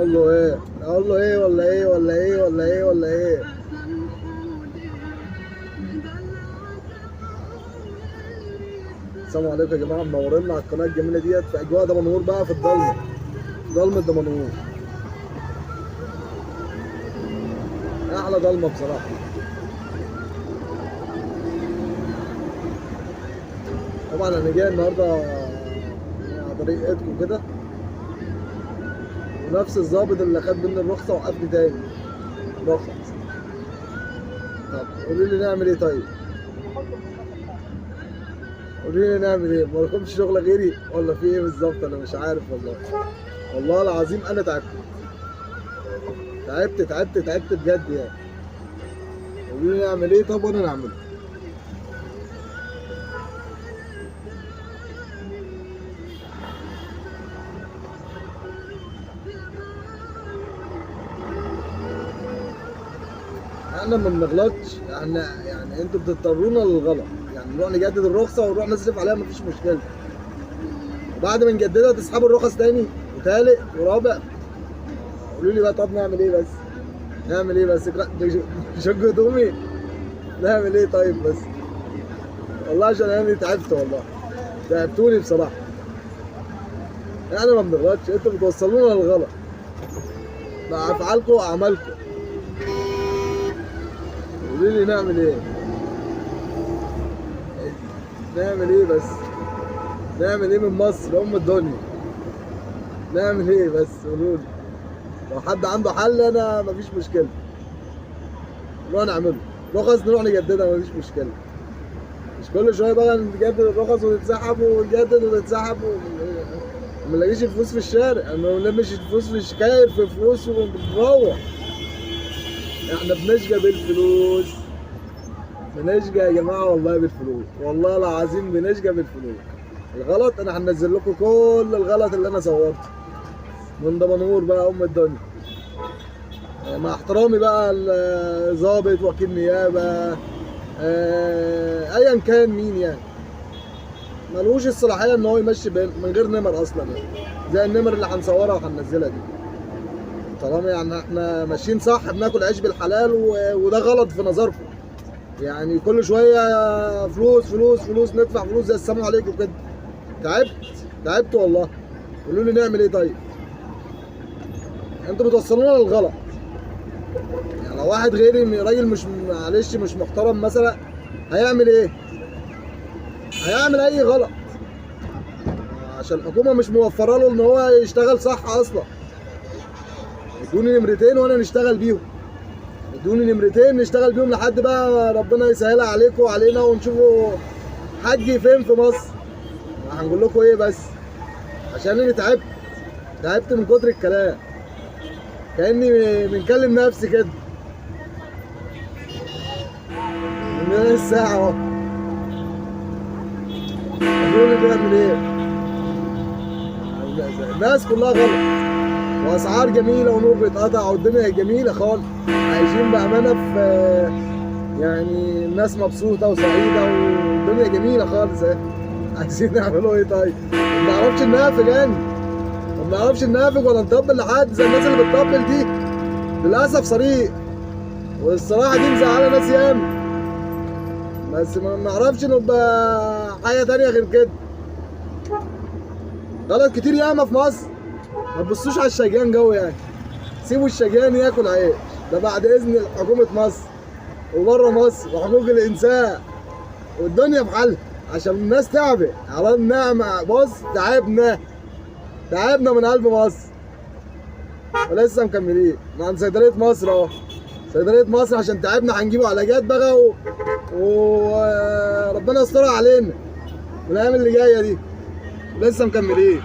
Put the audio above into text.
اقول له ايه؟ اقول له ايه ولا ايه ولا ايه ولا ايه ولا ايه؟ السلام عليكم يا جماعه، منورينا على القناه الجميله ديت في اجواء دمنهور بقى، في الضلمه، ضلمه دمنهور، احلى ضلمه بصراحه. طبعا انا جاي النهارده على طريق ايدكم كده، ونفس الظابط اللي خد مني الرخصه وقفني تاني رخص. طب قولوا لي نعمل ايه طيب؟ قولوا لي نعمل ايه؟ ما لكمش شغل غيري ولا في ايه بالظبط؟ انا مش عارف والله. والله العظيم انا تعبت تعبت بجد يعني. قولوا لي نعمل ايه طب وانا نعمله. احنا ما بنغلطش، احنا يعني انتوا بتضطرونا للغلط، يعني نروح نجدد الرخصه ونروح نصرف عليها مفيش مشكله، وبعد ما نجددها تسحبوا الرخص تاني وتالت ورابع. قولوا لي بقى طب نعمل ايه بس؟ نعمل ايه بس؟ شق هدومي؟ نعمل ايه طيب بس؟ والله عشان انا تعبت، والله تعبتوني بصراحه. احنا ما بنغلطش، انتوا بتوصلونا للغلط مع افعالكم واعمالكم. قولوا لي نعمل ايه؟ نعمل ايه بس؟ نعمل ايه من مصر ام الدنيا؟ نعمل ايه بس؟ قولوا لي. لو حد عنده حل انا مفيش مشكله، نروح نعمله. رخص نروح نجددها مفيش مشكله، مش كل شويه بقى نجدد الرخص وتتسحب ونجدد وتتسحب ما نلاقيش الفلوس في الشارع، ما نلمش الفلوس في الشكاير في فلوس وبنروح. احنا بنشقى بالفلوس، بنشقى يا جماعه والله بالفلوس، والله العظيم بنشقى بالفلوس. الغلط انا هنزل لكم كل الغلط اللي انا صورته من دمنهور بقى ام الدنيا، مع احترامي بقى ظابط وكيل نيابه ايا كان مين، يعني ملوش الصلاحيه ان هو يمشي من غير نمر اصلا، يعني زي النمر اللي هنصورها وهننزلها دي. طالما يعني احنا ماشيين صح بناكل عيش بالحلال وده غلط في نظركم، يعني كل شويه فلوس فلوس فلوس ندفع فلوس زي السلام عليكم كده. تعبت والله. قولوا لي نعمل ايه طيب؟ انتوا بتوصلونا للغلط. يعني لو واحد غيري راجل مش معلش مش محترم مثلا هيعمل ايه؟ هيعمل اي غلط عشان الحكومه مش موفره له ان هو يشتغل صح اصلا. ادوني نمرتين وانا نشتغل بيهم، ادوني نمرتين نشتغل بيهم لحد بقى ربنا يسهلها عليكم وعلينا ونشوفوا حجي فين في مصر. هنقول لكم ايه بس؟ عشان انا تعبت من كتر الكلام، كاني بنكلم نفسي كده من الساعه اهو. قولوا لي نعمل ايه؟ الناس كلها غلط، واسعار جميله ونور بيتقطع والدنيا جميله خالص، عايشين بامانه في يعني الناس مبسوطه وسعيده والدنيا جميله خالص اهي. عايزين نعملوا ايه طيب؟ ما نعرفش ننافق يعني، ما بنعرفش ننافق ولا نطبل لحد زي الناس اللي بتطبل دي للاسف صريح، والصراحه دي مزعله ناس ياما، بس ما نعرفش نبقى حاجه تانيه غير كده. غلط كتير ياما في مصر، ما تبصوش على الشجان جو يعني، سيبوا الشجان ياكل عيش، ده بعد اذن حكومه مصر وبره مصر وحقوق الانسان والدنيا في حالها، عشان الناس تعبت على النعمه. بص تعبنا من قلب مصر ولسه مكملين مع صيدليه مصر اهو. صيدليه مصر عشان تعبنا هنجيبوا علاجات بقى وربنا يسترها علينا من الايام اللي جايه دي، لسه مكملين.